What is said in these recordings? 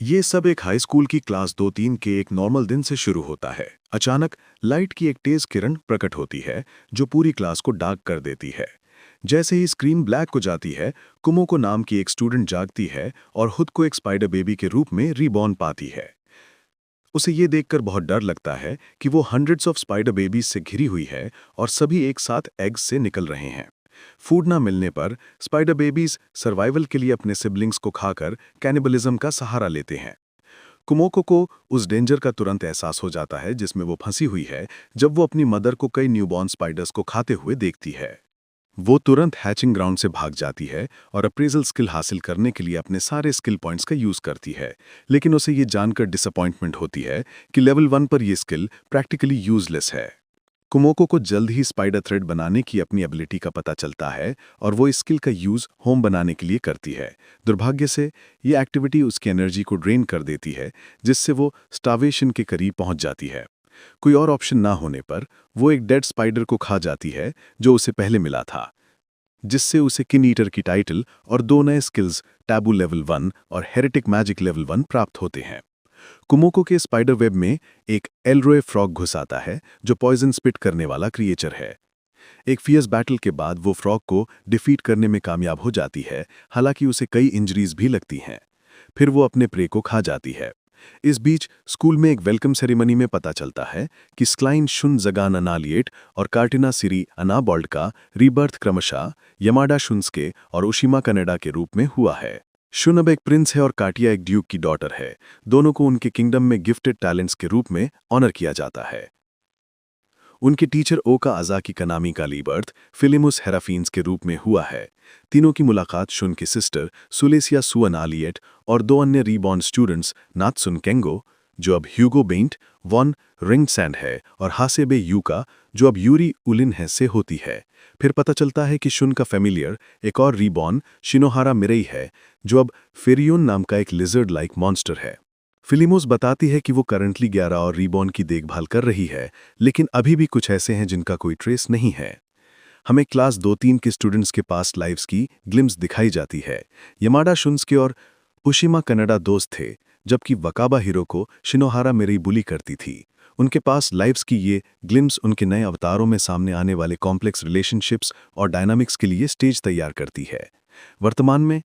ये सब एक हाई स्कूल की क्लास 2-3 के एक नॉर्मल दिन से शुरू होता है। अचानक लाइट की एक तेज किरण प्रकट होती है जो पूरी क्लास को डार्क कर देती है। जैसे ही स्क्रीन ब्लैक हो जाती है, कुमोको नाम की एक स्टूडेंट जागती है और खुद को एक स्पाइडर बेबी के रूप में रीबॉर्न पाती है। उसे ये देखकर बहुत डर लगता है कि वो हंड्रेड्स ऑफ स्पाइडर बेबीज से घिरी हुई है और सभी एक साथ एग्स से निकल रहे हैं। फूड ना मिलने पर स्पाइडर बेबीज सर्वाइवल के लिए अपने सिबलिंग्स को खाकर कैनिबलिज्म का सहारा लेते हैं। कुमोको को उस डेंजर का तुरंत एहसास हो जाता है जिसमें वो फंसी हुई है जब वो अपनी मदर को कई न्यूबॉर्न स्पाइडर्स को खाते हुए देखती है। वो तुरंत हैचिंग ग्राउंड से भाग जाती है और अप्रेजल स्किल हासिल करने के लिए अपने सारे स्किल पॉइंट्स का यूज करती है, लेकिन उसे ये जानकर डिसअपॉइंटमेंट होती है कि लेवल 1 पर यह स्किल प्रैक्टिकली यूजलेस है। कुमोको को जल्द ही स्पाइडर थ्रेड बनाने की अपनी एबिलिटी का पता चलता है और वो इस स्किल का यूज होम बनाने के लिए करती है। दुर्भाग्य से ये एक्टिविटी उसकी एनर्जी को ड्रेन कर देती है, जिससे वो स्टार्वेशन के करीब पहुंच जाती है। कोई और ऑप्शन ना होने पर वो एक डेड स्पाइडर को खा जाती है जो उसे पहले मिला था, जिससे उसे किन ईटर की टाइटल और 2 नए स्किल्स टैबू लेवल 1 और हेरेटिक मैजिक लेवल 1 प्राप्त होते हैं। कुमोको के स्पाइडर वेब में एक एलरोय फ्रॉग घुस आता है जो पॉइजन स्पिट करने वाला क्रिएचर है। एक फियर्स बैटल के बाद वो फ्रॉग को डिफीट करने में कामयाब हो जाती है, हालांकि उसे कई इंजरीज भी लगती हैं। फिर वो अपने प्रे को खा जाती है। इस बीच स्कूल में एक वेलकम सेरेमनी में पता चलता है कि स्क्लाइन शुन जगान अनालिएट और कार्टिना सिरी अनाबॉल्ड का रीबर्थ क्रमशः यमाडा शुन्स्के और उशिमा कनाडा के रूप में हुआ है। शुन अब एक प्रिंस है और काटिया एक ड्यूक की डॉटर है। दोनों को उनके किंगडम में गिफ्टेड टैलेंट्स के रूप में ऑनर किया जाता है। उनके टीचर ओका अजाकी कनामी का लीबर्थ फिलिमुस हेराफीन्स के रूप में हुआ है। तीनों की मुलाकात शुन की सिस्टर सुलेसिया सुअन आलिएट और 2 अन्य रीबॉर्न स्टूडेंट्स नात्सुन केंगो, जो अब ह्यूगो बेंट वॉन रिंगसैंड है, और हासेबे यूका, जो अब यूरी उलिन है, से होती है। फिर पता चलता है कि शुन का फैमिलियर एक और रीबॉर्न शिनोहारा मिरेई है, जो अब फेरियोन नाम का एक लिजर्ड लाइक मॉन्स्टर है। फिलिमोस बताती है कि वो करंटली 11 और रीबॉर्न की देखभाल कर रही है, लेकिन अभी भी कुछ ऐसे हैं जिनका कोई ट्रेस नहीं है। हमें क्लास 2-3 के स्टूडेंट्स के पास लाइव्स की ग्लिम्स दिखाई जाती है। यमाडा शुन्स्के और उशिमा कनाडा दोस्त थे, जबकि वकाबा हीरो को शिनोहारा मिरेई बुली करती थी। उनके पास लाइव्स की ये ग्लिम्स उनके नए अवतारों में सामने आने वाले कॉम्प्लेक्स रिलेशनशिप्स और डायनामिक्स के लिए स्टेज तैयार करती है। वर्तमान में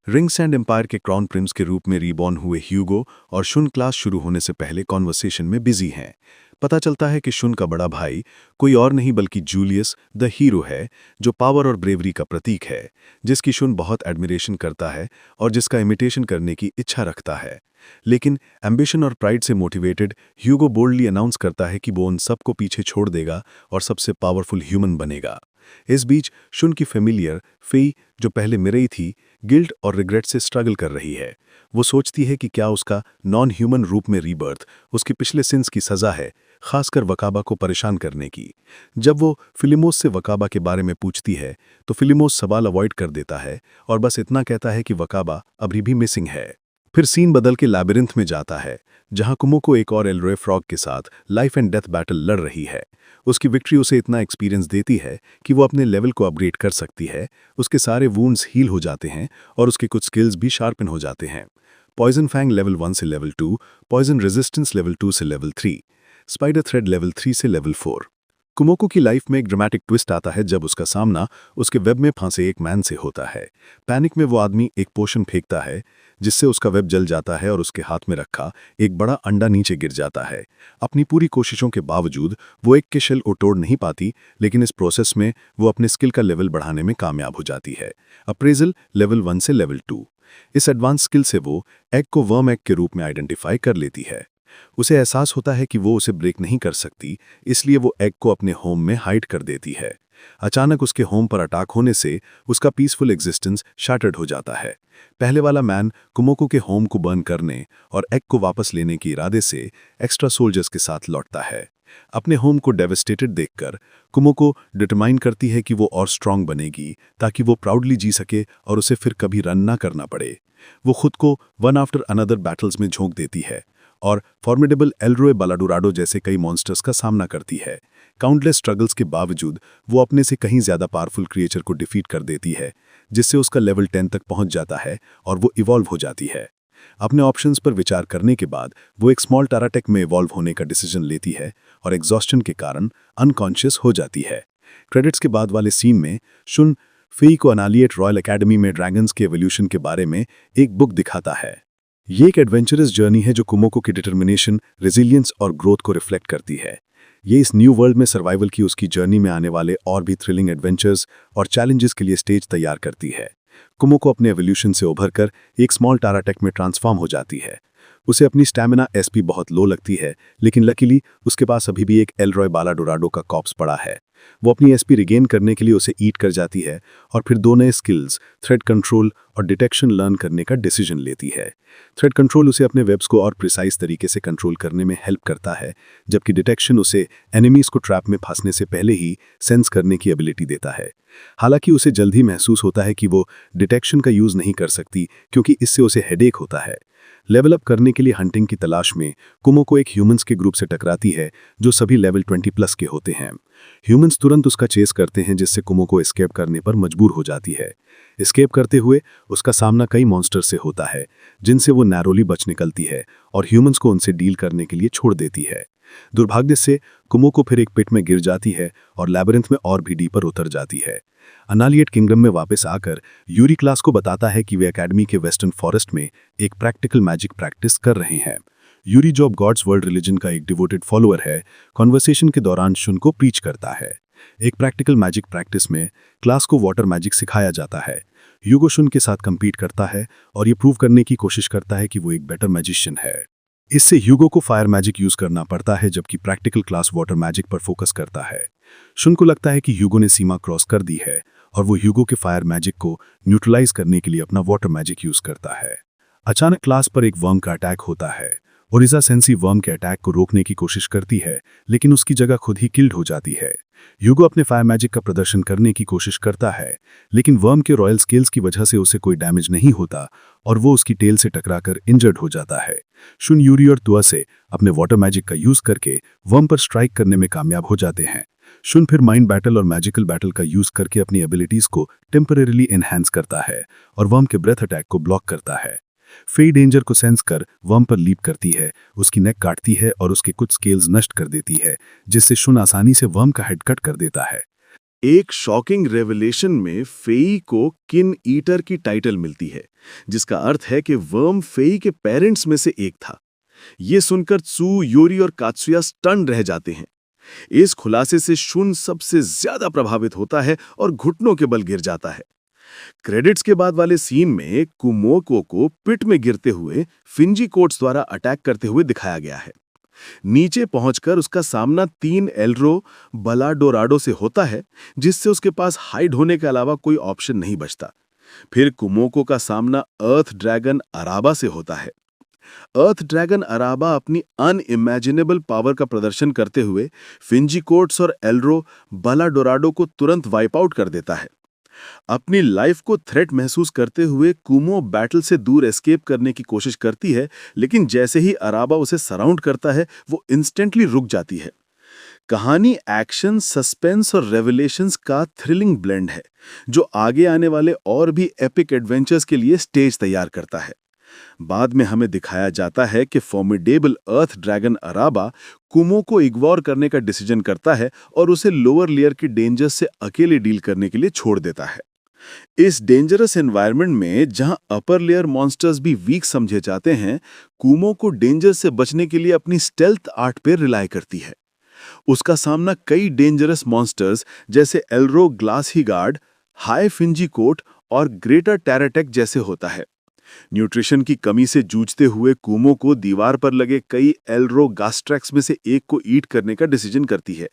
रिंग्स एंड एम्पायर के क्राउन प्रिंस के रूप में रीबॉर्न हुए ह्यूगो और शुन क्लास शुरू होने से पहले कॉन्वर्सेशन में बिजी हैं। पता चलता है कि शुन का बड़ा भाई कोई और नहीं बल्कि जूलियस द हीरो है, जो पावर और ब्रेवरी का प्रतीक है, जिसकी शुन बहुत एडमिरेशन करता है और जिसका इमिटेशन करने की इच्छा रखता है। लेकिन एम्बिशन और प्राइड से मोटिवेटेड ह्यूगो बोल्डली अनाउंस करता है कि वो उन सबको पीछे छोड़ देगा और सबसे पावरफुल ह्यूमन बनेगा। इस बीच शुन की फेमिलियर फेई, जो पहले मिरेई थी, गिल्ट और रिग्रेट से स्ट्रगल कर रही है। वो सोचती है कि क्या उसका नॉन ह्यूमन रूप में रीबर्थ उसके पिछले सिंस की सजा है, खासकर वकाबा को परेशान करने की। जब वो फिलिमोस से वकाबा के बारे में पूछती है तो फिलिमोस सवाल अवॉइड कर देता है और बस इतना कहता है कि वकाबा अभी भी मिसिंग है। फिर सीन बदल के लैबिरिंथ में जाता है, जहां कुमोको एक और एलरोय फ्रॉग के साथ लाइफ एंड डेथ बैटल लड़ रही है। उसकी विक्ट्री उसे इतना एक्सपीरियंस देती है कि वो अपने लेवल को अपग्रेड कर सकती है। उसके सारे वूंड्स हील हो जाते हैं और उसके कुछ स्किल्स भी शार्पन हो जाते हैं। पॉइजन फैंग लेवल 1 से लेवल 2, पॉइजन रेजिस्टेंस लेवल 2 से लेवल 3, स्पाइडर थ्रेड लेवल 3 से लेवल 4। कुमोको की लाइफ में एक ड्रामेटिक ट्विस्ट आता है जब उसका सामना उसके वेब में फंसे एक मैन से होता है। पैनिक में वो आदमी एक पोशन फेंकता है, जिससे उसका वेब जल जाता है और उसके हाथ में रखा एक बड़ा अंडा नीचे गिर जाता है। अपनी पूरी कोशिशों के बावजूद वो एक के शेल को तोड़ नहीं पाती, लेकिन इस प्रोसेस में वो अपने स्किल का लेवल बढ़ाने में कामयाब हो जाती है। अप्रेजल लेवल 1 से लेवल 2। इस एडवांस स्किल से वो एग को वर्म एग के रूप में आइडेंटिफाई कर लेती है। उसे एहसास होता है कि वो उसे ब्रेक नहीं कर सकती, इसलिए वो एग को अपने होम में हाइड कर देती है। अचानक उसके होम पर अटैक होने से उसका पीसफुल एग्जिस्टेंस शैटर्ड हो जाता है। पहले वाला मैन कुमोको के होम को बर्न करने और एग को वापस लेने के इरादे से एक्स्ट्रा सोल्जर्स के साथ लौटता है। अपने होम को डेवस्टेटेड देखकर कुमोको डिटरमाइन करती है कि वो और स्ट्रांग बनेगी ताकि वो प्राउडली जी सके और उसे फिर कभी रन ना करना पड़े। वो खुद को वन आफ्टर अनदर बैटल्स में झोंक देती है और फॉर्मिडेबल एलरोय बालाडोराडो जैसे कई मॉन्स्टर्स का सामना करती है। काउंटलेस स्ट्रगल्स के बावजूद वो अपने से कहीं ज्यादा पावरफुल क्रिएचर को डिफीट कर देती है, जिससे उसका लेवल 10 तक पहुंच जाता है और वो इवॉल्व हो जाती है। अपने ऑप्शंस पर विचार करने के बाद वो एक स्मॉल टाराटेक में इवॉल्व होने का डिसीजन लेती है और एग्जॉस्शन के कारण अनकॉन्शियस हो जाती है। क्रेडिट्स के बाद वाले सीन में शुन फेई को अनालिएट रॉयल एकेडमी में ड्रैगन्स के एवोल्यूशन के बारे में एक बुक दिखाता है। ये एक एडवेंचरस जर्नी है जो कुमोको की डिटर्मिनेशन, रेजिलियंस और ग्रोथ को रिफ्लेक्ट करती है। ये इस न्यू वर्ल्ड में सर्वाइवल की उसकी जर्नी में आने वाले और भी थ्रिलिंग एडवेंचर्स और चैलेंजेस के लिए स्टेज तैयार करती है। कुमोको अपने एवोल्यूशन से उभरकर एक स्मॉल टाराटेक में ट्रांसफॉर्म हो जाती है। उसे अपनी स्टैमिना एसपी बहुत लो लगती है, लेकिन लकीली उसके पास अभी भी एक एलरॉय बालाडोराडो का कॉप्स पड़ा है। वो अपनी एसपी रिगेन करने के लिए उसे ईट कर जाती है और फिर दो नए स्किल्स, थ्रेड कंट्रोल और डिटेक्शन लर्न करने का डिसीजन लेती है। थ्रेड कंट्रोल उसे अपने वेब्स को और प्रिसाइज तरीके से कंट्रोल करने में हेल्प करता है, जबकि डिटेक्शन उसे एनिमीज को ट्रैप में फंसने से पहले ही सेंस करने की एबिलिटी देता है। हालांकि उसे जल्द ही महसूस होता है कि वो डिटेक्शन का यूज नहीं कर सकती क्योंकि इससे उसे हेडेक होता है। लेवल अप करने के लिए हंटिंग की तलाश में कुमोको एक ह्यूमंस के ग्रुप से टकराती है जो सभी लेवल 20+ के होते हैं। ह्यूमंस तुरंत उसका चेस करते हैं, जिससे कुमोको एस्केप करने पर मजबूर हो जाती है। एस्केप करते हुए उसका सामना कई मॉन्स्टर से होता है, जिनसे वो नैरोली बच निकलती है और ह्यूमंस को उनसे डील करने के लिए छोड़ देती है। दुर्भाग्य से कुमोको फिर एक पिट में गिर जाती है और लैबिरिंथ में और भी डीपर उतर जाती है। अनालिएट किंगडम में वापस आकर यूरी क्लास को बताता है कि वे एकेडमी के वेस्टर्न फॉरेस्ट में एक प्रैक्टिकल मैजिक प्रैक्टिस कर रहे हैं। यूरी जो गॉड्स वर्ल्ड रिलीजन का एक डिवोटेड फॉलोअर है, कॉन्वर्सेशन के दौरान शुन को प्रीच करता है। एक प्रैक्टिकल मैजिक प्रैक्टिस में क्लास को वाटर मैजिक सिखाया जाता है। यूगो शुन के साथ कंपीट करता है और ये प्रूव करने की कोशिश करता है कि वो एक बेटर मैजिशियन है। इससे ह्यूगो को फायर मैजिक यूज करना पड़ता है, जबकि प्रैक्टिकल क्लास वाटर मैजिक पर फोकस करता है। शुन को लगता है कि ह्यूगो ने सीमा क्रॉस कर दी है और वो ह्यूगो के फायर मैजिक को न्यूट्रलाइज करने के लिए अपना वाटर मैजिक यूज करता है। अचानक क्लास पर एक वर्म का अटैक होता है। ओरिजा सेंसी वर्म के अटैक को रोकने की कोशिश करती है, लेकिन उसकी जगह खुद ही किल्ड हो जाती है। ह्यूगो अपने फायर मैजिक का प्रदर्शन करने की कोशिश करता है, लेकिन वर्म के रॉयल स्केल्स की वजह से उसे कोई डैमेज नहीं होता और वो उसकी टेल से टकराकर इंजर्ड हो जाता है। शुन, यूरी और तुआ से अपने वाटर मैजिक का यूज करके वर्म पर स्ट्राइक करने में कामयाब हो जाते हैं। शुन फिर माइंड बैटल और मैजिकल बैटल का यूज करके अपनी एबिलिटीज को टेम्परेरीली एनहांस करता है और वर्म के ब्रेथ अटैक को ब्लॉक करता है। फेई डेंजर को सेंस कर वर्म पर लीप करती है, उसकी नेक काटती है और उसके कुछ स्केल्स नष्ट कर देती है, जिससे शुन आसानी से वर्म का हेड कट कर देता है। एक शॉकिंग रेवलेशन में फेई को किन ईटर की टाइटल मिलती है, जिसका अर्थ है कि वर्म फेई के पेरेंट्स में से एक था। ये सुनकर त्सू, यूरी और कात्सुया स्टन रह जाते हैं। इस खुलासे से शुन सबसे ज्यादा प्रभावित होता है और घुटनों के बल गिर जाता है। क्रेडिट्स के बाद वाले सीन में कुमोको को पिट में गिरते हुए फिंजी कोट्स द्वारा अटैक करते हुए दिखाया गया है। नीचे पहुंचकर उसका सामना 3 एल्रो बालाडोराडो से होता है, जिससे उसके पास हाइड होने के अलावा कोई ऑप्शन नहीं बचता। फिर कुमोको का सामना अर्थ ड्रैगन अराबा से होता है। अर्थ ड्रैगन अराबा अपनी अनइमेजिनेबल पावर का प्रदर्शन करते हुए फिंजी कोट्स और एल्रो बालाडोराडो को तुरंत वाइप आउट कर देता है। अपनी लाइफ को थ्रेट महसूस करते हुए कुमो बैटल से दूर एस्केप करने की कोशिश करती है, लेकिन जैसे ही अराबा उसे सराउंड करता है वो इंस्टेंटली रुक जाती है। कहानी एक्शन, सस्पेंस और रेवलेशंस का थ्रिलिंग ब्लेंड है, जो आगे आने वाले और भी एपिक एडवेंचर्स के लिए स्टेज तैयार करता है। बाद में हमें दिखाया जाता है कि फॉर्मिडेबल अर्थ ड्रैगन अराबा कुमो को इग्नोर करने का डिसीजन करता है और उसे लोअर लेयर की डेंजर्स से अकेले डील करने के लिए छोड़ देता है। इस डेंजरस एनवायरनमेंट में जहां अपर लेयर मॉन्स्टर्स भी वीक समझे जाते हैं, कुमो को डेंजर से बचने के लिए अपनी स्टेल्थ आर्ट पर रिलाई करती है। उसका सामना कई डेंजरस मॉन्स्टर्स जैसे एल्रो ग्लास ही गार्ड, हाई फिंजी कोट और ग्रेटर टेराटेक जैसे होता है। न्यूट्रिशन की कमी से जूझते हुए कुमो को दीवार पर लगे कई एल्रो गास्ट्रैक्स में से एक को ईट करने का डिसीजन करती है,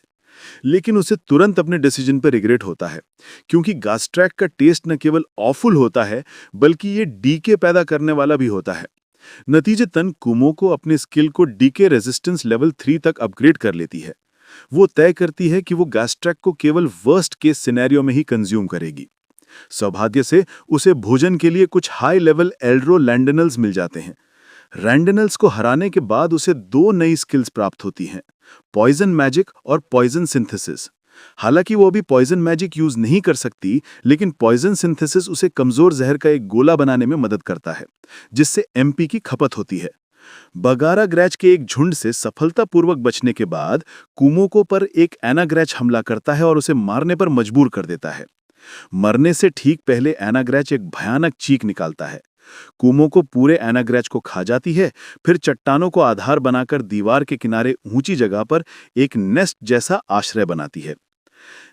लेकिन उसे तुरंत अपने डिसीजन पर रिग्रेट होता है, क्योंकि गास्ट्रैक का टेस्ट न केवल ऑफुल होता है बल्कि ये डीके पैदा करने वाला भी होता है। नतीजतन कुमो को अपने स्किल को डीके रेजिस्टेंस लेवल 3 तक अपग्रेड कर लेती है। वो तय करती है कि वो गास्ट्रैक को केवल वर्स्ट केस सिनेरियो में ही कंज्यूम करेगी। सौभाग्य से उसे भोजन के लिए कुछ हाई लेवल एल्ड्रो लैंडनल्स मिल जाते हैं। रैंडनल्स को हराने के बाद उसे 2 नई स्किल्स प्राप्त होती हैं, पॉइजन मैजिक और पॉइजन सिंथेसिस। हालांकि वो अभी पॉइजन मैजिक यूज नहीं कर सकती, लेकिन पॉइजन सिंथेसिस उसे कमजोर जहर का एक गोला बनाने में मदद करता है, जिससे एमपी की खपत होती है। बगारा ग्रैच के एक झुंड से सफलतापूर्वक बचने के बाद कुमोको पर एक एनाग्रैच हमला करता है और उसे मारने पर मजबूर कर देता है। मरने से ठीक पहले एनाग्रैच एक भयानक चीख निकालता है। कुमोको पूरे एनाग्रैच को खा जाती है, फिर चट्टानों को आधार बनाकर दीवार के किनारे ऊंची जगह पर एक नेस्ट जैसा आश्रय बनाती है।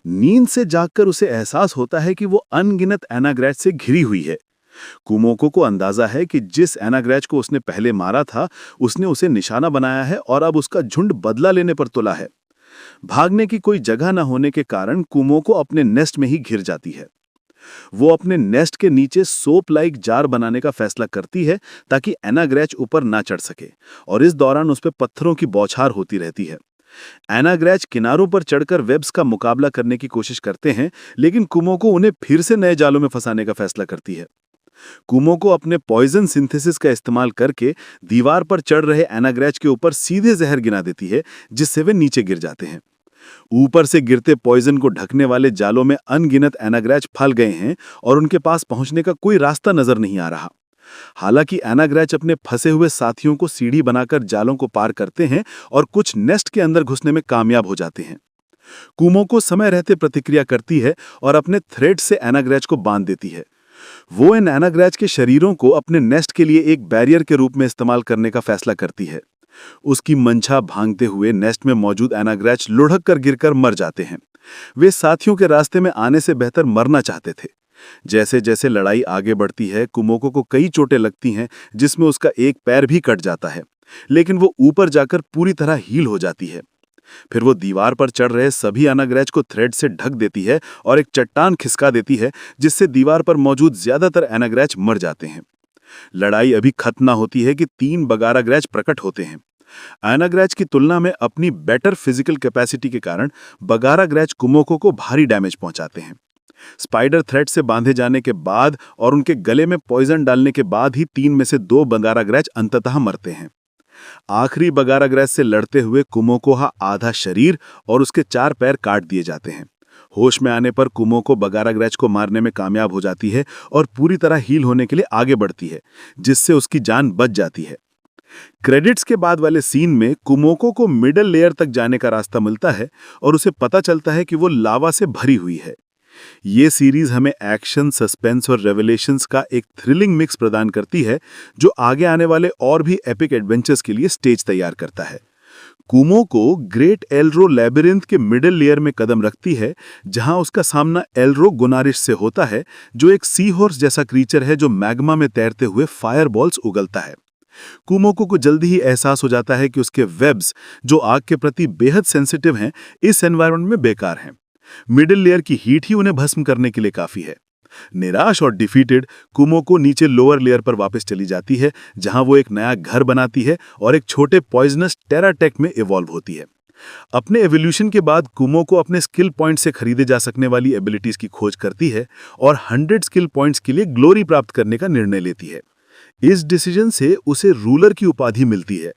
नींद से जागकर उसे एहसास होता है कि वो अनगिनत एनाग्रैच से घिरी हुई है। कुमोको को अंदाजा है कि जिस एनाग्रैच को उसने पहले मारा था, उसने उसे निशाना बनाया है और अब उसका झुंड बदला लेने पर तुला है। भागने की कोई जगह न होने के कारण कुमोको अपने नेस्ट में ही घिर जाती है। वो अपने नेस्ट के नीचे सोप लाइक जार बनाने का फैसला करती है ताकि एनाग्रैच ऊपर ना चढ़ सके, और इस दौरान उस पर पत्थरों की बौछार होती रहती है। एनाग्रैच किनारों पर चढ़कर वेब्स का मुकाबला करने की कोशिश करते हैं, लेकिन कुमोको उन्हें फिर से नए जालों में फंसाने का फैसला करती है। कुमोको अपने पॉइजन सिंथेसिस का इस्तेमाल करके दीवार पर चढ़ रहे एनाग्रैच के ऊपर सीधे जहर गिरा देती है, जिससे वे नीचे गिर जाते हैं। ऊपर से गिरते पॉइजन को ढकने वाले जालों में अनगिनत एनाग्रैच फंस गए हैं और उनके पास पहुंचने का कोई रास्ता नजर नहीं आ रहा। हालांकि एनाग्रैच अपने फंसे हुए साथियों को सीढ़ी बनाकर जालों को पार करते हैं और कुछ नेस्ट के अंदर घुसने में कामयाब हो जाते हैं। कुमोको समय रहते प्रतिक्रिया करती है और अपने थ्रेड से एनाग्रैच को बांध देती है। वो इन एनाग्रैच के शरीरों को अपने नेस्ट के लिए एक बैरियर के रूप में इस्तेमाल करने का फैसला करती है। उसकी मंछा भांगते हुए नेस्ट में मौजूद एनाग्रैच लुढ़क कर गिरकर मर जाते हैं। वे साथियों के रास्ते में आने से बेहतर मरना चाहते थे। जैसे जैसे लड़ाई आगे बढ़ती है, कुमोको को कई चोटें लगती हैं, जिसमें उसका एक पैर भी कट जाता है, लेकिन वो ऊपर जाकर पूरी तरह हील हो जाती है। फिर वो दीवार पर चढ़ रहे सभी एनाग्रैच को थ्रेड से ढक देती है और एक चट्टान खिसका देती है, जिससे दीवार पर मौजूद ज्यादातर एनाग्रैच मर जाते हैं। लड़ाई अभी खत्म ना होती है कि 3 बगारा ग्रैच प्रकट होते हैं। एनाग्रैच की तुलना में अपनी बेटर फिजिकल कैपेसिटी के कारण बगारा ग्रैच कुमोको को भारी डैमेज पहुंचाते हैं। स्पाइडर थ्रेड से बांधे जाने के बाद और उनके गले में पॉइजन डालने के बाद ही 3 में से 2 बगारा ग्रैच अंततः मरते हैं। आखिरी बगारा ग्रैच से लड़ते हुए कुमोको का आधा शरीर और उसके 4 पैर काट दिए जाते हैं। होश में आने पर कुमोको बगारा ग्रैच को मारने में कामयाब हो जाती है और पूरी तरह हील होने के लिए आगे बढ़ती है, जिससे उसकी जान बच जाती है। क्रेडिट्स के बाद वाले सीन में कुमोको को मिडल लेयर तक जाने का रास्ता मिलता है और उसे पता चलता है कि वो लावा से भरी हुई है। ये सीरीज हमें एक्शन, सस्पेंस और रेवलेशंस का एक थ्रिलिंग मिक्स प्रदान करती है, जो आगे आने वाले और भी एपिक एडवेंचर्स के लिए स्टेज तैयार करता है। कुमोको ग्रेट एल्रो लैबिरिंथ के मिडिल लेयर में कदम रखती है, जहां उसका सामना एल्रो गुनारिश से होता है, जो एक सी हॉर्स जैसा क्रीचर है जो मैग्मा में तैरते हुए फायरबॉल्स उगलता है। कुमोको को जल्दी ही एहसास हो जाता है कि उसके वेब्स, जो आग के प्रति बेहद सेंसिटिव हैं, इस एनवायरनमेंट में बेकार हैं। मिडिल लेयर की हीट ही उन्हें भस्म करने के लिए काफी है। निराश और डिफीटेड, कुमोको नीचे लोअर लेयर पर वापस चली जाती है, जहां वो एक नया घर बनाती है और एक छोटे पॉइजनस टेराटेक में इवॉल्व होती है। अपने एवोल्यूशन के बाद कुमोको अपने स्किल पॉइंट से खरीदे जा सकने वाली एबिलिटीज की खोज करती है और 100 स्किल पॉइंट्स के लिए ग्लोरी प्राप्त करने का निर्णय लेती है। इस डिसीजन से उसे रूलर की उपाधि मिलती है,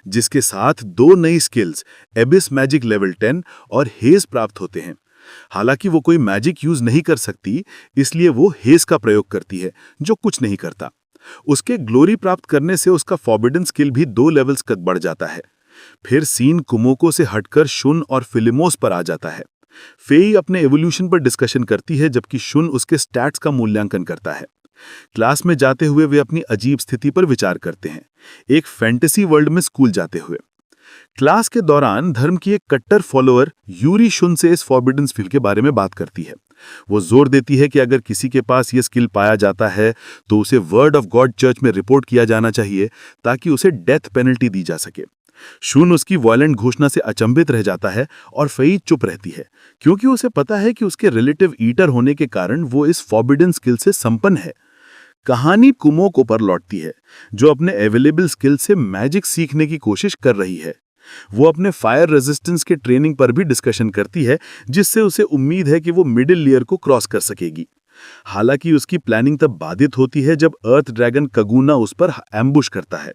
जिसके साथ 2 नई स्किल्स, एबिस मैजिक लेवल 10 और हेज प्राप्त होते हैं। हालांकि वो कोई मैजिक यूज नहीं कर सकती, इसलिए वो हेज का प्रयोग करती है, जो कुछ नहीं करता। उसके ग्लोरी प्राप्त करने से उसका फॉरबिडन स्किल भी 2 लेवल्स तक बढ़ जाता है। फिर सीन कुमोको से हटकर शुन और फिलिमोस पर आ जाता है। फेई अपने एवोल्यूशन पर डिस्कशन करती है, जबकि शुन उसके स्टैट्स का मूल्यांकन करता है। क्लास में जाते हुए वे अपनी अजीब स्थिति पर विचार करते हैं, एक फैंटेसी वर्ल्ड में स्कूल जाते हुए। क्लास के दौरान धर्म की एक कट्टर फॉलोअर यूरी शुन से इस फॉरबिडन स्किल के बारे में बात करती है। वो जोर देती है कि अगर किसी के पास ये स्किल पाया जाता है तो उसे वर्ड ऑफ गॉड चर्च में रिपोर्ट किया जाना चाहिए, ताकि उसे डेथ पेनल्टी दी जा सके। शुन उसकी वायलेंट घोषणा से अचंभित रह जाता है और फई चुप रहती है, क्योंकि उसे पता है कि उसके रिलेटिव ईटर होने के कारण वो इस फॉरबिडन स्किल से संपन्न है। कहानी कुमोको पर लौटती है, जो अपने अवेलेबल स्किल से मैजिक सीखने की कोशिश कर रही है। वो अपने फायर रेजिस्टेंस के ट्रेनिंग पर भी डिस्कशन करती है, जिससे उसे उम्मीद है कि वो मिडिल लेयर को क्रॉस कर सकेगी। हालांकि उसकी प्लानिंग तब बाधित होती है जब अर्थ ड्रैगन कगुना उस पर एम्बुश करता है।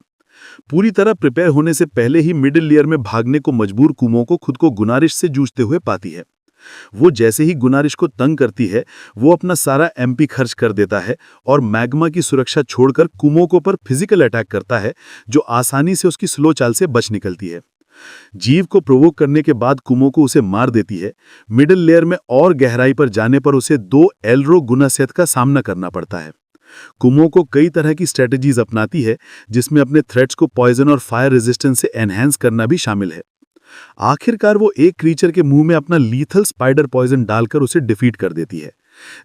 पूरी तरह प्रिपेयर होने से पहले ही मिडिल लेयर में भागने को मजबूर कुमोको खुद को गुनारिश से जूझते हुए पाती है। वो जैसे ही गुनारिश को तंग करती है, वो अपना सारा एमपी खर्च कर देता है और मैग्मा की सुरक्षा छोड़कर कुमोको पर फिजिकल अटैक करता है, जो आसानी से उसकी स्लो चाल से बच निकलती है। जीव को प्रोवोक करने के बाद कुमोको उसे मार देती है। मिडिल लेयर में और गहराई पर जाने पर उसे 2 एल्रो गुनासेथ का सामना करना पड़ता है। कुमोको कई तरह की स्ट्रेटजीज अपनाती है, जिसमें अपने थ्रेट्स को पॉइजन और फायर रेजिस्टेंस से एनहांस करना भी शामिल है। आखिरकार वो एक क्रीचर के मुंह में अपना लीथल स्पाइडर पॉइजन डालकर उसे डिफीट कर देती है।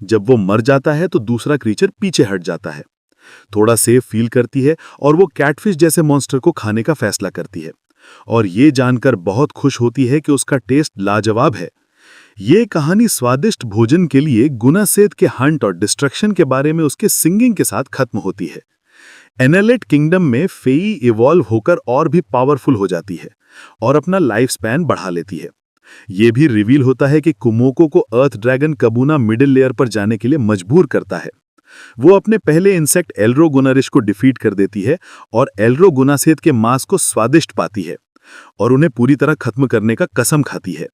जब वो मर जाता है तो दूसरा क्रीचर पीछे हट जाता है। थोड़ा सेफ फील करती है और वो कैटफिश जैसे मॉन्स्टर को खाने का फैसला करती है, और ये जानकर बहुत खुश होती है कि उसका टेस्ट लाजवाब है। ये कहानी स्वादिष्ट भोजन के लिए गुनासेथ के हंट और डिस्ट्रक्शन के बारे में उसके सिंगिंग के साथ खत्म होती है। एनालेट किंगडम में फेई इवॉल्व होकर और भी पावरफुल हो जाती है और अपना लाइफ स्पैन बढ़ा लेती है। यह भी रिवील होता है कि कुमोको को अर्थ ड्रैगन कबूना मिडिल लेयर पर जाने के लिए मजबूर करता है। वो अपने पहले इंसेक्ट एल्रो गुनारिश को डिफीट कर देती है और एल्रो गुनासेथ के मांस को स्वादिष्ट पाती है और उन्हें पूरी तरह खत्म करने का कसम खाती है।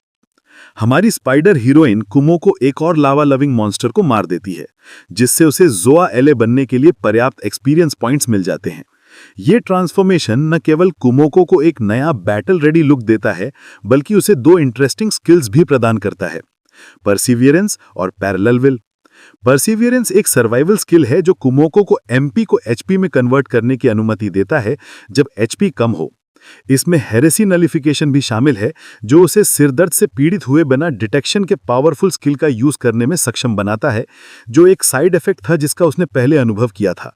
हमारी स्पाइडर हीरोइन कुमोको एक और लावा लविंग मॉन्स्टर को मार देती है, जिससे उसे जोआ एले बनने के लिए पर्याप्त एक्सपीरियंस पॉइंट्स मिल जाते हैं। ये ट्रांसफॉर्मेशन न केवल कुमोको को एक नया बैटल रेडी लुक देता है, बल्कि उसे 2 इंटरेस्टिंग स्किल्स भी प्रदान करता है, परसिवियरेंस और पैरेलल विल। परसिवियरेंस एक सर्वाइवल स्किल है जो कुमोको को एमपी को एचपी में कन्वर्ट करने की अनुमति देता है जब एचपी कम हो। इसमें हेरेसी नलिफिकेशन भी शामिल है, जो उसे सिरदर्द से पीड़ित हुए बिना डिटेक्शन के पावरफुल स्किल का यूज करने में सक्षम बनाता है, जो एक साइड इफेक्ट था जिसका उसने पहले अनुभव किया था।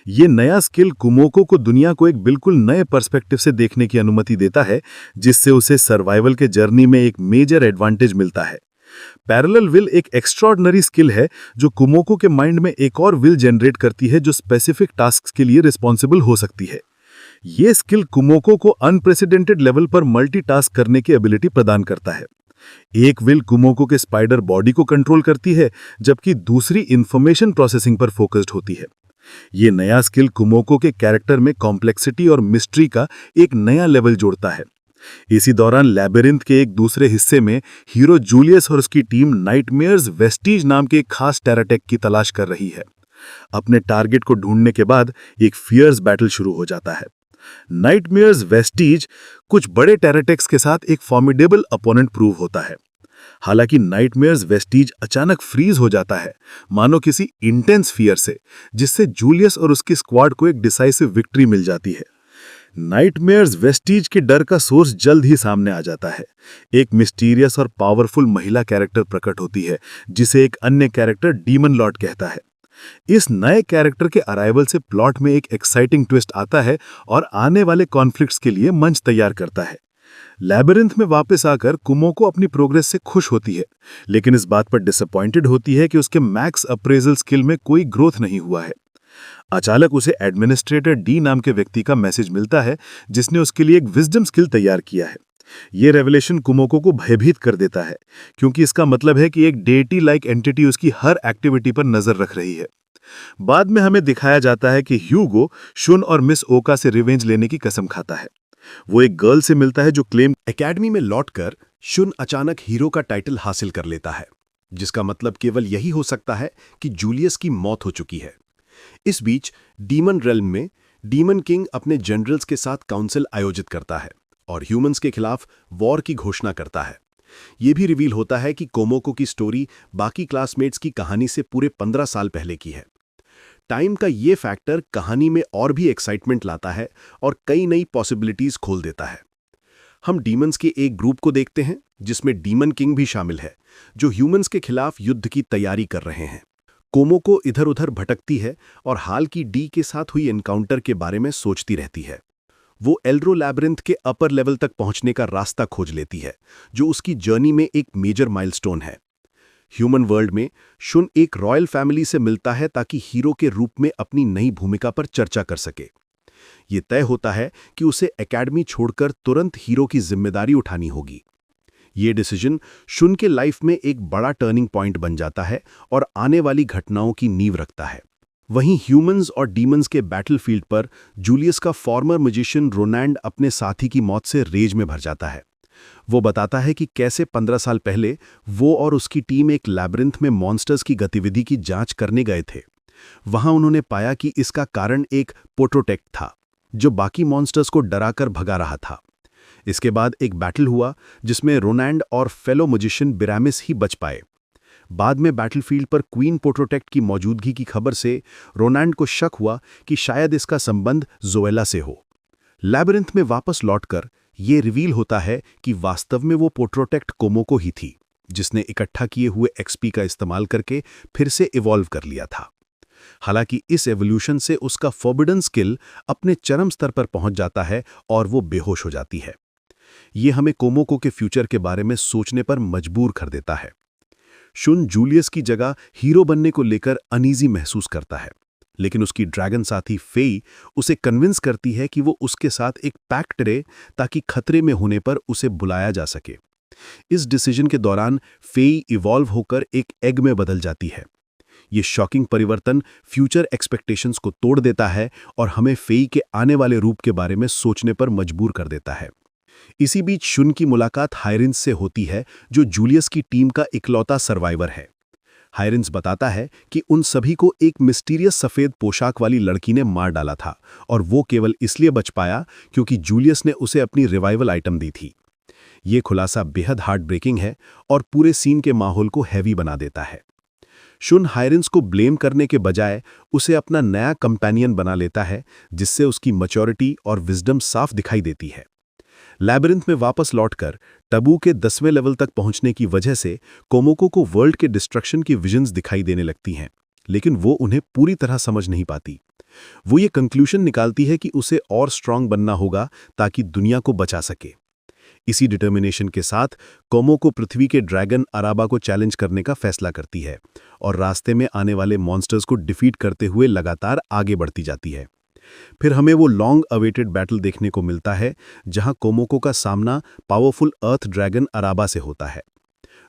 ये नया स्किल कुमोको को दुनिया को एक बिल्कुल नए पर्सपेक्टिव से देखने की अनुमति देता है, जिससे उसे सर्वाइवल के जर्नी में एक मेजर एडवांटेज मिलता है। पैरेलल विल एक एक्स्ट्रॉर्डिनरी स्किल है जो कुमोको के माइंड में एक और विल जनरेट करती है जो स्पेसिफिक टास्क के लिए रिस्पॉन्सिबल हो सकती है। ये स्किल कुमोको को अनप्रेसिडेंटेड लेवल पर मल्टीटास्क करने की एबिलिटी प्रदान करता है। एक विल कुमोको के स्पाइडर बॉडी को कंट्रोल करती है, जबकि दूसरी इंफॉर्मेशन प्रोसेसिंग पर फोकस्ड होती है। ये नया स्किल कुमोको के कैरेक्टर में कॉम्प्लेक्सिटी और मिस्ट्री का एक नया लेवल जोड़ता है। इसी दौरान लैबिरिंथ के एक दूसरे हिस्से में हीरो जूलियस और उसकी टीम नाइटमेयर्स वेस्टीज नाम के एक खास टेराटेक की तलाश कर रही है। अपने टारगेट को ढूंढने के बाद एक फियर्स बैटल शुरू हो जाता है। नाइटमेयर्स वेस्टीज कुछ बड़े टेराटेक्स के साथ एक फॉर्मिडेबल अपोनेंट प्रूव होता है। हालांकि नाइटमेयर्स वेस्टीज अचानक फ्रीज हो जाता है, मानो किसी इंटेंस फियर से, जिससे जूलियस और उसकी स्क्वाड को एक डिसाइसिव विक्ट्री मिल जाती है। नाइटमेयर्स वेस्टीज के डर का सोर्स जल्द ही सामने आ जाता है। एक मिस्टीरियस और पावरफुल महिला कैरेक्टर प्रकट होती है, जिसे एक अन्य कैरेक्टर डीमन लॉर्ड कहता है। इस नए कैरेक्टर के अराइवल से प्लॉट में एक एक्साइटिंग ट्विस्ट आता है और आने वाले कॉन्फ्लिक्ट्स के लिए मंच तैयार करता है। लैबिरिंथ में वापस आकर कुमोको अपनी प्रोग्रेस से खुश होती है, लेकिन इस बात पर डिसअपॉइंटेड होती है कि उसके मैक्स अप्रेजल स्किल में कोई ग्रोथ नहीं हुआ है। अचानक उसे एडमिनिस्ट्रेटर डी नाम के व्यक्ति का मैसेज मिलता है, जिसने उसके लिए एक विजडम स्किल तैयार किया है। ये रेवलेशन कुमोको को भयभीत कर देता है, क्योंकि इसका मतलब है कि एक डेटी लाइक एंटिटी उसकी हर एक्टिविटी पर नजर रख रही है। बाद में हमें दिखाया जाता है कि ह्यूगो शुन और मिस ओका से रिवेंज लेने की कसम खाता है। वो एक गर्ल से मिलता है जो क्लेम एकेडमी में लौटकर शुन अचानक हीरो का टाइटल हासिल कर लेता है, जिसका मतलब केवल यही हो सकता है कि जूलियस की मौत हो चुकी है। इस बीच डीमन रेल्म में डीमन किंग अपने जनरल्स के साथ काउंसिल आयोजित करता है और ह्यूमंस के खिलाफ वॉर की घोषणा करता है। यह भी रिवील होता है कि कोमोको की स्टोरी बाकी क्लासमेट्स की कहानी से पूरे 15 साल पहले की है। टाइम का ये फैक्टर कहानी में और भी एक्साइटमेंट लाता है और कई नई पॉसिबिलिटीज खोल देता है। हम डीमंस के एक ग्रुप को देखते हैं जिसमें डीमन किंग भी शामिल है, जो ह्यूमंस के खिलाफ युद्ध की तैयारी कर रहे हैं। कोमोको इधर उधर भटकती है और हाल की डी के साथ हुई एनकाउंटर के बारे में सोचती रहती है। वो एल्ड्रो लैबिरिंथ के अपर लेवल तक पहुंचने का रास्ता खोज लेती है, जो उसकी जर्नी में एक मेजर माइलस्टोन है। ह्यूमन वर्ल्ड में शुन एक रॉयल फैमिली से मिलता है ताकि हीरो के रूप में अपनी नई भूमिका पर चर्चा कर सके। ये तय होता है कि उसे एकेडमी छोड़कर तुरंत हीरो की जिम्मेदारी उठानी होगी। ये डिसीजन शुन के लाइफ में एक बड़ा टर्निंग पॉइंट बन जाता है और आने वाली घटनाओं की नींव रखता है। वहीं ह्यूमंस और डीमंस के बैटलफील्ड पर जूलियस का फॉर्मर मैजिशियन रोनाल्ड अपने साथी की मौत से रेज में भर जाता है। वो बताता है कि कैसे 15 साल पहले वो और उसकी टीम एक लैबिरिंथ में मॉन्स्टर्स की गतिविधि की जांच करने गए थे। वहां उन्होंने पाया कि इसका कारण एक पोट्रोटेक्ट था, जो बाकी मॉन्स्टर्स को डराकर भगा रहा था। इसके बाद एक बैटल हुआ जिसमें रोनाल्ड और फेलो मैजिशियन बिरामिस ही बच पाए। बाद में बैटलफील्ड पर क्वीन पोट्रोटेक्ट की मौजूदगी की खबर से रोनाल्ड को शक हुआ कि शायद इसका संबंध जोएला से हो। लैबिरिंथ में वापस लौटकर ये रिवील होता है कि वास्तव में वो पोट्रोटेक्ट कोमोको ही थी, जिसने इकट्ठा किए हुए एक्सपी का इस्तेमाल करके फिर से इवॉल्व कर लिया था। हालांकि इस एवोल्यूशन से उसका फॉरबिडन स्किल अपने चरम स्तर पर पहुंच जाता है और वो बेहोश हो जाती है। ये हमें कोमोको के फ्यूचर के बारे में सोचने पर मजबूर कर देता है। शुन जूलियस की जगह हीरो बनने को लेकर अनईजी महसूस करता है, लेकिन उसकी ड्रैगन साथी फेई उसे कन्विंस करती है कि वो उसके साथ एक पैक्ट करे ताकि खतरे में होने पर उसे बुलाया जा सके। इस डिसीजन के दौरान फेई इवॉल्व होकर एक एग में बदल जाती है। ये शॉकिंग परिवर्तन फ्यूचर एक्सपेक्टेशंस को तोड़ देता है और हमें फेई के आने वाले रूप के बारे में सोचने पर मजबूर कर देता है। इसी बीच शुन की मुलाकात हायरिन्स से होती है, जो जूलियस की टीम का इकलौता सर्वाइवर है। हायरिन्स बताता है कि उन सभी को एक मिस्टीरियस सफ़ेद पोशाक वाली लड़की ने मार डाला था और वो केवल इसलिए बच पाया क्योंकि जूलियस ने उसे अपनी रिवाइवल आइटम दी थी। ये खुलासा बेहद हार्ट ब्रेकिंग है और पूरे सीन के माहौल को हैवी बना देता है। शुन हायरिन्स को ब्लेम करने के बजाय उसे अपना नया कंपेनियन बना लेता है, जिससे उसकी मैच्योरिटी और विजडम साफ दिखाई देती है। लैबिरिंथ में वापस लौटकर टबू के 10वें लेवल तक पहुंचने की वजह से कोमोको को वर्ल्ड के डिस्ट्रक्शन की विजन्स दिखाई देने लगती हैं, लेकिन वो उन्हें पूरी तरह समझ नहीं पाती। वो ये कंक्लूजन निकालती है कि उसे और स्ट्रांग बनना होगा ताकि दुनिया को बचा सके। इसी डिटर्मिनेशन के साथ कोमोको पृथ्वी के ड्रैगन अराबा को चैलेंज करने का फैसला करती है और रास्ते में आने वाले मॉन्स्टर्स को डिफीट करते हुए लगातार आगे बढ़ती जाती है। फिर हमें वो लॉन्ग अवेटेड बैटल देखने को मिलता है, जहां कोमोको का सामना पावरफुल अर्थ ड्रैगन अराबा से होता है।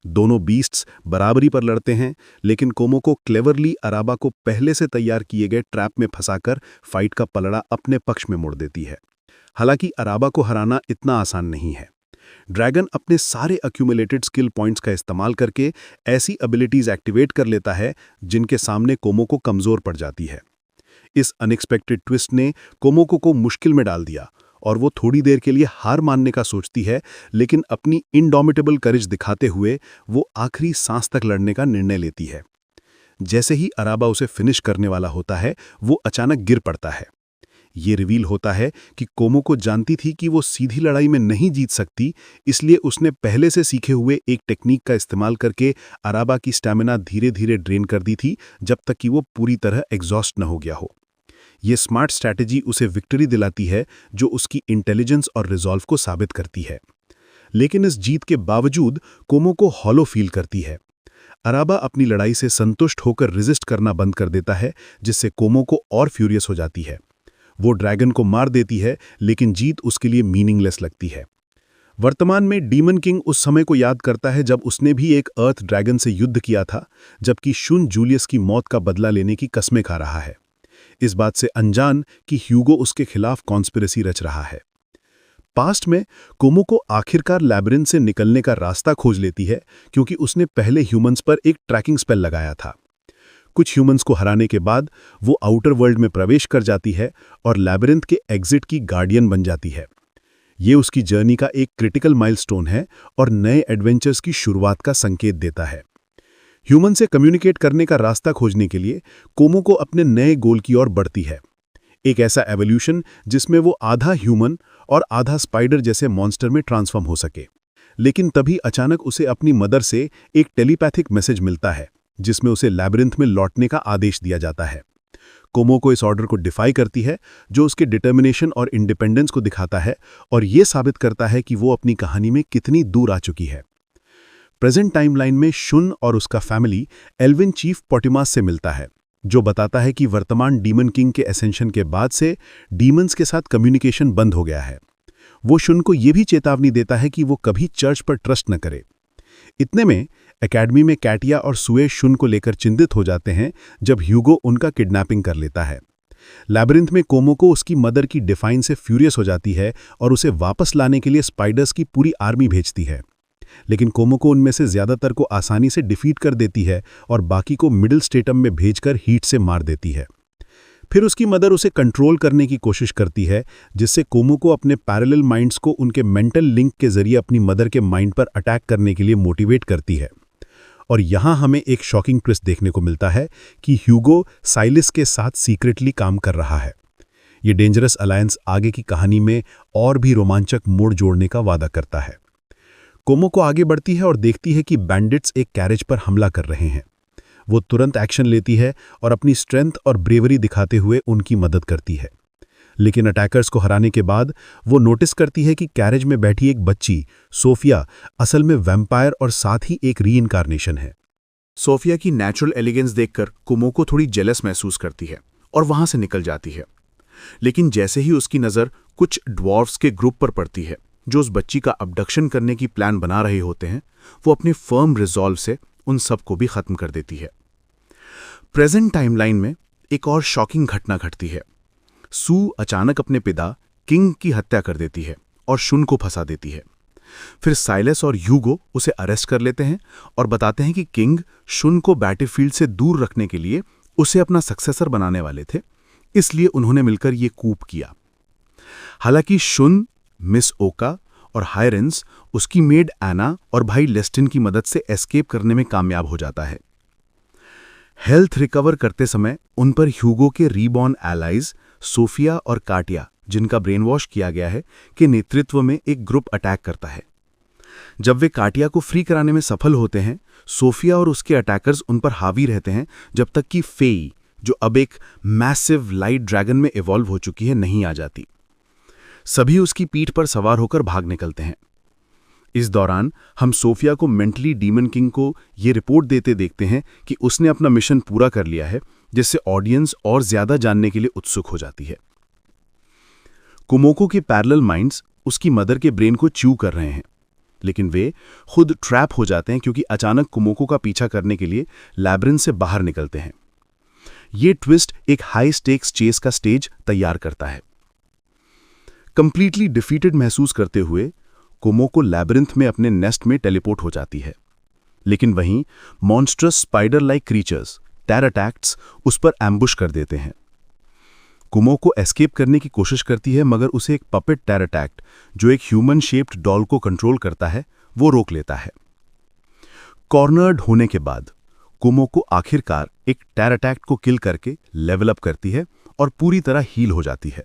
दोनों बीस्ट्स बराबरी पर लड़ते हैं, लेकिन कोमोको क्लेवरली अराबा को पहले से तैयार किए गए ट्रैप में फंसाकर फाइट का पलड़ा अपने पक्ष में मोड़ देती है। हालांकि अराबा को हराना इतना आसान नहीं है। ड्रैगन अपने सारे अक्यूमुलेटेड स्किल पॉइंट्स का इस्तेमाल करके ऐसी एबिलिटीज एक्टिवेट कर लेता है जिनके सामने कोमोको कमजोर पड़ जाती है। इस अनएक्सपेक्टेड ट्विस्ट ने कोमोको को मुश्किल में डाल दिया और वो थोड़ी देर के लिए हार मानने का सोचती है, लेकिन अपनी इनडोमिटेबल करेज दिखाते हुए वो आखिरी सांस तक लड़ने का निर्णय लेती है। जैसे ही अराबा उसे फिनिश करने वाला होता है, वो अचानक गिर पड़ता है। ये रिवील होता है कि कोमोको जानती थी कि वो सीधी लड़ाई में नहीं जीत सकती, इसलिए उसने पहले से सीखे हुए एक टेक्निक का इस्तेमाल करके अराबा की स्टैमिना धीरे धीरे ड्रेन कर दी थी, जब तक कि वो पूरी तरह एग्जॉस्ट न हो गया हो। ये स्मार्ट स्ट्रैटेजी उसे विक्ट्री दिलाती है, जो उसकी इंटेलिजेंस और रिजॉल्व को साबित करती है। लेकिन इस जीत के बावजूद कोमोको हॉलो फील करती है। अराबा अपनी लड़ाई से संतुष्ट होकर रेजिस्ट करना बंद कर देता है, जिससे कोमोको और फ्यूरियस हो जाती है। वो ड्रैगन को मार देती है, लेकिन जीत उसके लिए मीनिंगलेस लगती है। वर्तमान में डीमन किंग उस समय को याद करता है जब उसने भी एक अर्थ ड्रैगन से युद्ध किया था, जबकि शुन जूलियस की मौत का बदला लेने की कस्में खा रहा है, इस बात से अनजान कि ह्यूगो उसके खिलाफ कॉन्स्पिरेसी रच रहा है। पास्ट में कोमोको आखिरकार लैबिरिंथ से निकलने का रास्ता खोज लेती है, क्योंकि उसने पहले ह्यूमंस पर एक ट्रैकिंग स्पेल लगाया था। कुछ ह्यूमंस को हराने के बाद वो आउटर वर्ल्ड में प्रवेश कर जाती है और लैबिरिंथ के एग्जिट की गार्डियन बन जाती है। ये उसकी जर्नी का एक क्रिटिकल माइलस्टोन है और नए एडवेंचर्स की शुरुआत का संकेत देता है। ह्यूमन से कम्युनिकेट करने का रास्ता खोजने के लिए कोमोको अपने नए गोल की ओर बढ़ती है, एक ऐसा एवोल्यूशन जिसमें वो आधा ह्यूमन और आधा स्पाइडर जैसे मॉन्स्टर में ट्रांसफॉर्म हो सके। लेकिन तभी अचानक उसे अपनी मदर से एक टेलीपैथिक मैसेज मिलता है, जिसमें उसे लैबिरिंथ में लौटने का आदेश दिया जाता है। कोमोको इस ऑर्डर को डिफाई करती है, जो उसके डिटर्मिनेशन और इंडिपेंडेंस को दिखाता है और ये साबित करता है कि वो अपनी कहानी में कितनी दूर आ चुकी है। प्रेजेंट टाइमलाइन में शुन और उसका फैमिली एल्विन चीफ पोटिमास से मिलता है, जो बताता है कि वर्तमान डीमन किंग के एसेंशन के बाद से डीमंस के साथ कम्युनिकेशन बंद हो गया है। वो शुन को यह भी चेतावनी देता है कि वो कभी चर्च पर ट्रस्ट न करे। इतने में एकेडमी में कैटिया और सुए शुन को लेकर चिंतित हो जाते हैं जब ह्यूगो उनका किडनैपिंग कर लेता है। लैबिरिंथ में कोमोको उसकी मदर की डिफाइन से फ्यूरियस हो जाती है और उसे वापस लाने के लिए स्पाइडर्स की पूरी आर्मी भेजती है। लेकिन कोमोको उनमें से ज़्यादातर को आसानी से डिफीट कर देती है और बाकी को मिडिल स्टेटम में भेजकर हीट से मार देती है। फिर उसकी मदर उसे कंट्रोल करने की कोशिश करती है, जिससे कोमोको अपने पैरेलल माइंड्स को उनके मेंटल लिंक के जरिए अपनी मदर के माइंड पर अटैक करने के लिए मोटिवेट करती है। और यहाँ हमें एक शॉकिंग ट्विस्ट देखने को मिलता है कि ह्यूगो साइलिस के साथ सीक्रेटली काम कर रहा है। ये डेंजरस अलायंस आगे की कहानी में और भी रोमांचक मोड़ जोड़ने का वादा करता है। कोमोको आगे बढ़ती है और देखती है कि बैंडिट्स एक कैरेज पर हमला कर रहे हैं। वो तुरंत एक्शन लेती है और अपनी स्ट्रेंथ और ब्रेवरी दिखाते हुए उनकी मदद करती है। लेकिन अटैकर्स को हराने के बाद वो नोटिस करती है कि कैरेज में बैठी एक बच्ची सोफिया असल में वैम्पायर और साथ ही एक रीइंकार्नेशन है। सोफिया की नेचुरल एलिगेंस देखकर कोमोको थोड़ी जेलस महसूस करती है और वहां से निकल जाती है। लेकिन जैसे ही उसकी नज़र कुछ ड्वार्फ्स के ग्रुप पर पड़ती है जो उस बच्ची का अबडक्शन करने की प्लान बना रहे होते हैं, वो अपने फर्म रिजॉल्व से उन सबको भी खत्म कर देती है। प्रेजेंट टाइमलाइन में एक और शॉकिंग घटना घटती है। सू अचानक अपने पिता किंग की हत्या कर देती है और शुन को फंसा देती है। फिर साइलस और ह्यूगो उसे अरेस्ट कर लेते हैं और बताते हैं कि किंग शुन को बैटलफील्ड से दूर रखने के लिए उसे अपना सक्सेसर बनाने वाले थे, इसलिए उन्होंने मिलकर ये कूप किया। हालांकि शुन मिस ओका और हायरेंस उसकी मेड एना और भाई लेस्टिन की मदद से एस्केप करने में कामयाब हो जाता है। हेल्थ रिकवर करते समय उन पर ह्यूगो के रीबॉर्न एलाइज सोफिया और काटिया, जिनका ब्रेन वॉश किया गया है, के नेतृत्व में एक ग्रुप अटैक करता है। जब वे काटिया को फ्री कराने में सफल होते हैं, सोफिया और उसके अटैकर्स उन पर हावी रहते हैं जब तक कि फेई, जो अब एक मैसिव लाइट ड्रैगन में इवॉल्व हो चुकी है, नहीं आ जाती। सभी उसकी पीठ पर सवार होकर भाग निकलते हैं। इस दौरान हम सोफिया को मेंटली डीमन किंग को ये रिपोर्ट देते देखते हैं कि उसने अपना मिशन पूरा कर लिया है, जिससे ऑडियंस और ज्यादा जानने के लिए उत्सुक हो जाती है। कोमोको के पैरेलल माइंड्स उसकी मदर के ब्रेन को च्यू कर रहे हैं, लेकिन वे खुद ट्रैप हो जाते हैं क्योंकि अचानक कोमोको का पीछा करने के लिए लैब्रिंथ से बाहर निकलते हैं। ये ट्विस्ट एक हाई स्टेक्स चेस का स्टेज तैयार करता है। कंप्लीटली डिफीटेड महसूस करते हुए कोमोको लैब्रिंथ में अपने नेस्ट में टेलीपोर्ट हो जाती है, लेकिन वहीं मॉन्स्ट्रस स्पाइडर लाइक क्रीचर्स टेराटैक्ट्स उस पर एम्बुश कर देते हैं। कोमोको एस्केप करने की कोशिश करती है, मगर उसे एक पपेट टेराटैक्ट, जो एक ह्यूमन शेप्ड डॉल को कंट्रोल करता है, वो रोक लेता है। कॉर्नर्ड होने के बाद कोमोको आखिरकार एक टेराटैक्ट को किल करके लेवल अप करती है और पूरी तरह हील हो जाती है।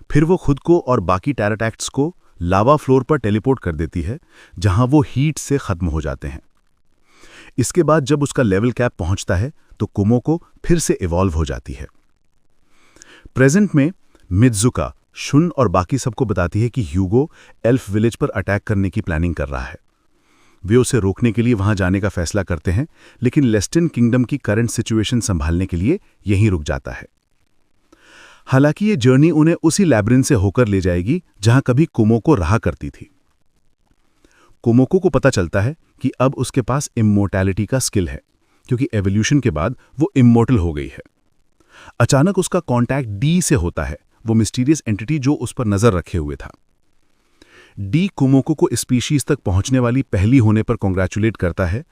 फिर वो खुद को और बाकी टेराटैक्ट्स को लावा फ्लोर पर टेलीपोर्ट कर देती है, जहां वो हीट से खत्म हो जाते हैं। इसके बाद जब उसका लेवल कैप पहुंचता है तो कोमोको फिर से इवॉल्व हो जाती है। प्रेजेंट में मित्सुका शुन और बाकी सबको बताती है कि ह्यूगो एल्फ विलेज पर अटैक करने की प्लानिंग कर रहा है। वे उसे रोकने के लिए वहां जाने का फैसला करते हैं, लेकिन लेस्टिन किंगडम की करंट सिचुएशन संभालने के लिए यहीं रुक जाता है। हालांकि ये जर्नी उन्हें उसी लैब्रिंथ से होकर ले जाएगी जहां कभी कोमोको रहा करती थी। कोमोको को पता चलता है कि अब उसके पास इमोर्टैलिटी का स्किल है, क्योंकि एवोल्यूशन के बाद वो इमोर्टल हो गई है। अचानक उसका कांटेक्ट डी से होता है, वो मिस्टीरियस एंटिटी जो उस पर नजर रखे हुए था। डी कोमोको को स्पीशीज तक पहुंचने वाली पहली होने पर कॉन्ग्रेचुलेट करता है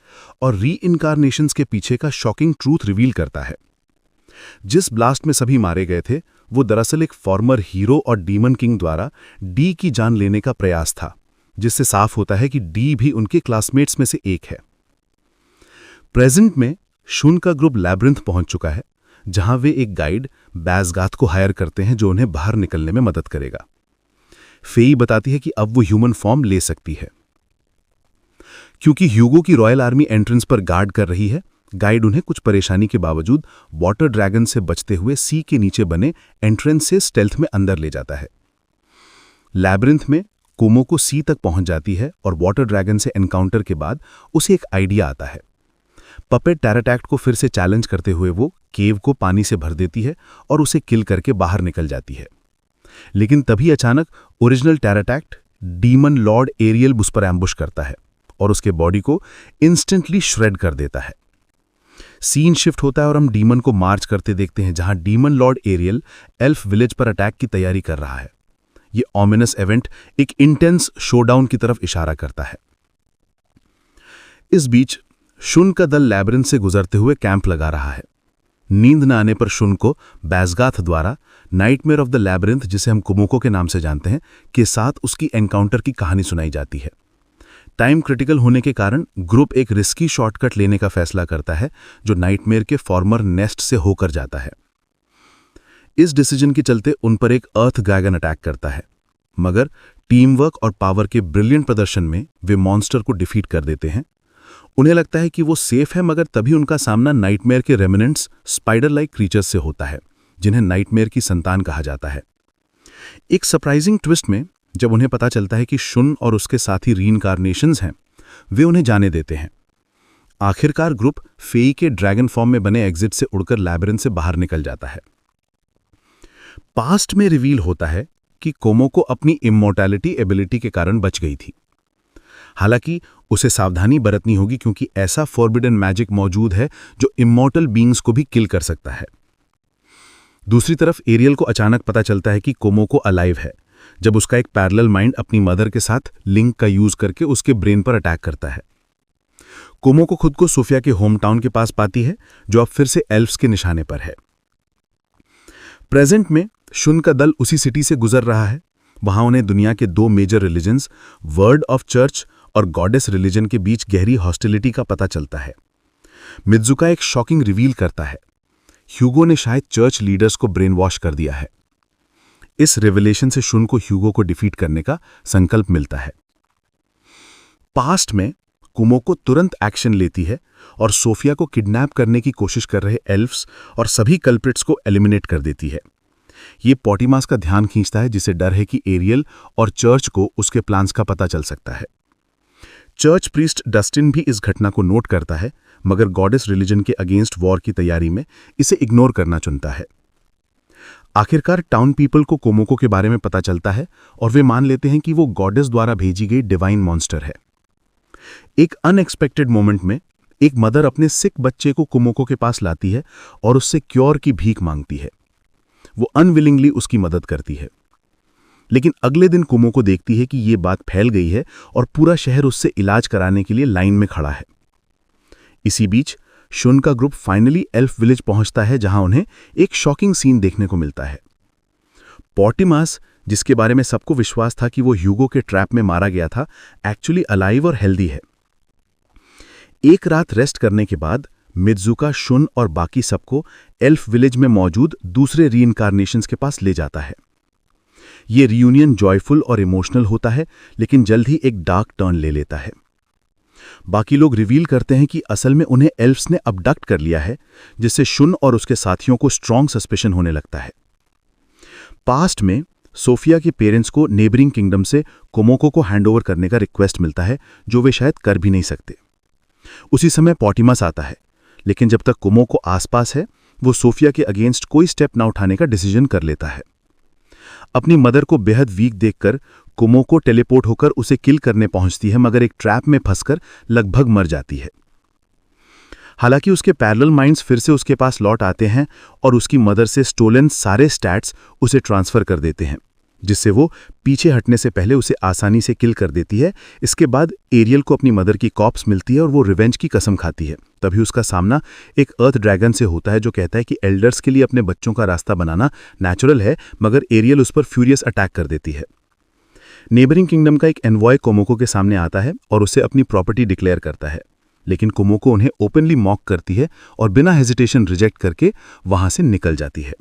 और रीइंकार्नेशंस के पीछे का शॉकिंग ट्रूथ रिवील करता है। जिस ब्लास्ट में सभी मारे गए थे, वो दरअसल एक फॉर्मर हीरो और डीमन किंग द्वारा डी की जान लेने का प्रयास था, जिससे साफ होता है कि डी भी उनके क्लासमेट्स में से एक है। प्रेजेंट में शुन का ग्रुप लैब्रिंथ पहुंच चुका है, जहां वे एक गाइड बैजगाथ को हायर करते हैं जो उन्हें बाहर निकलने में मदद करेगा। फेई बताती है कि अब वो ह्यूमन फॉर्म ले सकती है। क्योंकि ह्यूगो की रॉयल आर्मी एंट्रेंस पर गार्ड कर रही है, गाइड उन्हें कुछ परेशानी के बावजूद वाटर ड्रैगन से बचते हुए सी के नीचे बने एंट्रेंस से स्टेल्थ में अंदर ले जाता है। लैब्रिंथ में कोमोको सी तक पहुंच जाती है और वाटर ड्रैगन से एनकाउंटर के बाद उसे एक आइडिया आता है। पपेट टेराटैक्ट को फिर से चैलेंज करते हुए वो केव को पानी से भर देती है और उसे किल करके बाहर निकल जाती है। लेकिन तभी अचानक ओरिजिनल टेराटैक्ट डीमन लॉर्ड एरियल उस पर एम्बुश करता है और उसके बॉडी को इंस्टेंटली श्रेड कर देता है। सीन शिफ्ट होता है और हम डीमन को मार्च करते देखते हैं, जहां demon lord Ariel elf village पर अटैक की तैयारी कर रहा है। ये ऑमिनस इवेंट एक इंटेंस शोडाउन की तरफ इशारा करता है। इस बीच शुन का दल लैबिरिंथ से गुजरते हुए कैंप लगा रहा है। नींद न आने पर शुन को बैसगाथ द्वारा नाइटमेयर ऑफ द लैबिरिंथ, जिसे हम कुमोको के नाम से जानते हैं, के साथ उसकी एनकाउंटर की कहानी सुनाई जाती है। टाइम क्रिटिकल होने के कारण ग्रुप एक रिस्की शॉर्टकट लेने का फैसला करता है, जो नाइटमेयर के फॉर्मर नेस्ट से होकर जाता है। इस डिसीजन के चलते उन पर एक अर्थ ड्रैगन अटैक करता है, मगर टीम वर्क और पावर के ब्रिलियंट प्रदर्शन में वे मॉन्स्टर को डिफीट कर देते हैं। उन्हें लगता है कि वो सेफ है, मगर तभी उनका सामना नाइटमेयर के रेमिनेंट्स स्पाइडर लाइक क्रीचर्स से होता है, जिन्हें नाइटमेयर की संतान कहा जाता है। एक सरप्राइजिंग ट्विस्ट में जब उन्हें पता चलता है कि शुन और उसके साथी रीइंकार्नेशंस हैं, वे उन्हें जाने देते हैं। आखिरकार ग्रुप फेई के ड्रैगन फॉर्म में बने एग्जिट से उड़कर लैबिरिंथ से बाहर निकल जाता है। पास्ट में रिवील होता है कि कोमोको अपनी इमॉर्टैलिटी एबिलिटी के कारण बच गई थी। हालांकि उसे सावधानी बरतनी होगी, क्योंकि ऐसा फॉरबिडन मैजिक मौजूद है जो इमॉर्टल बीइंग्स को भी किल कर सकता है। दूसरी तरफ एरियल को अचानक पता चलता है कि कोमोको अलाइव है, जब उसका एक पैरेलल माइंड अपनी मदर के साथ लिंक का यूज करके उसके ब्रेन पर अटैक करता है। कोमोको खुद को सोफिया के होम टाउन के पास पाती है, जो अब फिर से एल्फ्स के निशाने पर है। प्रेजेंट में शुन का दल उसी सिटी से गुजर रहा है। वहां उन्हें दुनिया के दो major religions, word of church और गॉडेस रिलीजन के बीच गहरी हॉस्टिलिटी का पता चलता है। मित्सुका एक शॉकिंग रिवील करता है। ह्यूगो ने शायद चर्च लीडर्स को ब्रेन वॉश कर दिया है। इस रिविलेशन से शुन को ह्यूगो को डिफीट करने का संकल्प मिलता है। पास्ट में कुमोको तुरंत एक्शन लेती है और सोफिया को किडनैप करने की कोशिश कर रहे एल्फ्स और सभी कल्प्रिट्स को एलिमिनेट कर देती है। ये पॉटीमास का ध्यान खींचता है, जिसे डर है कि एरियल और चर्च को उसके प्लान्स का पता चल सकता है। चर्च प्रीस्ट डस्टिन भी इस घटना को नोट करता है, मगर गॉडेस रिलीजन के अगेंस्ट वॉर की तैयारी में इसे इग्नोर करना चुनता है। आखिरकार टाउन पीपल को कोमोको के बारे में पता चलता है और वे मान लेते हैं कि वो गॉडेस द्वारा भेजी गई डिवाइन मॉन्स्टर है। एक अनएक्सपेक्टेड मोमेंट में एक मदर अपने सिक बच्चे को कोमोको के पास लाती है और उससे क्योर की भीख मांगती है। वो अनविलिंगली उसकी मदद करती है, लेकिन अगले दिन कोमोको देखती है कि ये बात फैल गई है और पूरा शहर उससे इलाज कराने के लिए लाइन में खड़ा है। इसी बीच शुन का ग्रुप फाइनली एल्फ विलेज पहुंचता है, जहां उन्हें एक शॉकिंग सीन देखने को मिलता है। पॉटीमास, जिसके बारे में सबको विश्वास था कि वो ह्यूगो के ट्रैप में मारा गया था, एक्चुअली अलाइव और हेल्दी है। एक रात रेस्ट करने के बाद मित्सुका शुन और बाकी सबको एल्फ विलेज में मौजूद दूसरे रीइंकार्नेशंस के पास ले जाता है। ये रियूनियन जॉयफुल और इमोशनल होता है, लेकिन जल्द ही एक डार्क टर्न ले लेता है। बाकी लोग रिवील करते हैं कि असल में उन्हें एल्फ्स ने अबडक्ट कर लिया है, जिससे शुन और उसके साथियों को स्ट्रॉन्ग सस्पेशन होने लगता है। पास्ट में सोफिया के पेरेंट्स को नेबरिंग किंगडम से कोमोको को हैंडओवर करने का रिक्वेस्ट मिलता है, जो वे शायद कर भी नहीं सकते। उसी समय पॉटीमास आता है, लेकिन जब तक कोमोको आसपास है, वो सोफिया के अगेंस्ट कोई स्टेप ना उठाने का डिसीजन कर लेता है। अपनी मदर को बेहद वीक देखकर कोमोको टेलीपोर्ट होकर उसे किल करने पहुंचती है, मगर एक ट्रैप में फंसकर लगभग मर जाती है। हालांकि उसके पैरेलल माइंड्स फिर से उसके पास लौट आते हैं और उसकी मदर से स्टोलन सारे स्टैट्स उसे ट्रांसफर कर देते हैं, जिससे वो पीछे हटने से पहले उसे आसानी से किल कर देती है। इसके बाद एरियल को अपनी मदर की कॉप्स मिलती है और वो रिवेंज की कसम खाती है। तभी उसका सामना एक अर्थ ड्रैगन से होता है, जो कहता है कि एल्डर्स के लिए अपने बच्चों का रास्ता बनाना नेचुरल है, मगर एरियल उस पर फ्यूरियस अटैक कर देती है। नेबरिंग किंगडम का एक एनवॉय कोमोको के सामने आता है और उसे अपनी प्रॉपर्टी डिक्लेयर करता है, लेकिन कोमोको उन्हें ओपनली मॉक करती है और बिना हेजिटेशन रिजेक्ट करके वहां से निकल जाती है।